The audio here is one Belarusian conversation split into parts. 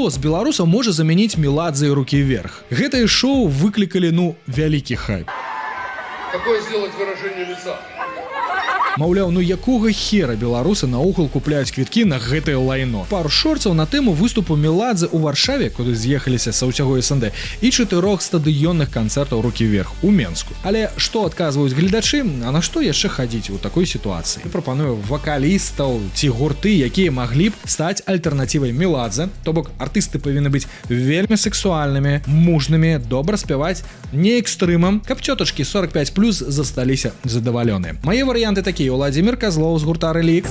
Хто з беларусаў можа замяніць Меладзе і рукі вверх? Гэтае шоу выклікалі, вялікі хайп. Какое сделать выражение лица? Маўляў, якога хера беларусы наогул купляюць квіткі на гэтае лайно. Пару шорцаў на тэму выступу Меладзе ў Варшаве, куды з'ехаліся са ўсяго СНД, і 4 стадыённых канцэртаў рукі вверх у Менску. Але што адказваюць гледачы, а на што яшчэ хадзіць у такой сітуацыі? Я прапаную вакалістаў ці гурты, якія маглі б стаць альтэрнатывай Меладзе, то бок артысты павінны быць вельмі сексуальнымі, мужнымі, добра спяваць, не экстрымам, каб цётачкі 45+ засталіся задавалёныя. Мае варыянты такія: Владимир Козлов з гурта Релікт,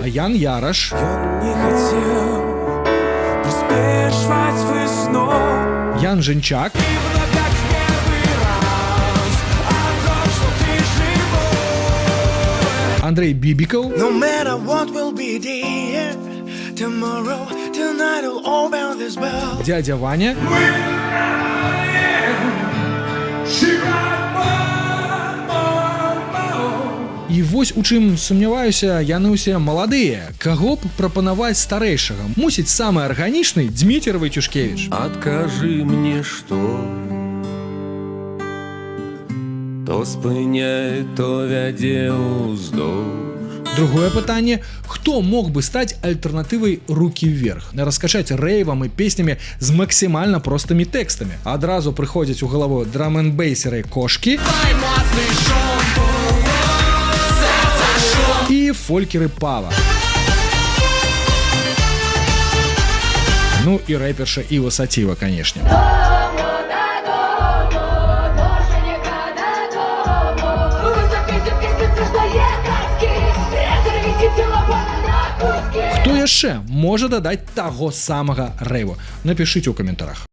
Ян Яраш, Ян Женчак, Андрей Бибиков, дядя Ваня, і вось у чым сумняваюся, яны ўсе маладыя. Каго б прапанаваць старэйшага? Мусіць, самы арганічны Дміцер Вайцюшкевіч. Адкажы мне, што то спыняе, то вядзе ўздоўж. Другое пытанне: хто мог бы стаць альтэрнатывай рукі вверх? Раскачаць рэйвам і песнямі з максімальна простымі тэкстамі. Адразу прыходзяць у галаву драм-н-бейсеры Кошкі і фолькеры Пава. І рэперша Іва Саціва, канешне. Хто яшчэ можа дадаць таго самага рэйву? Напішыце ў каментарах.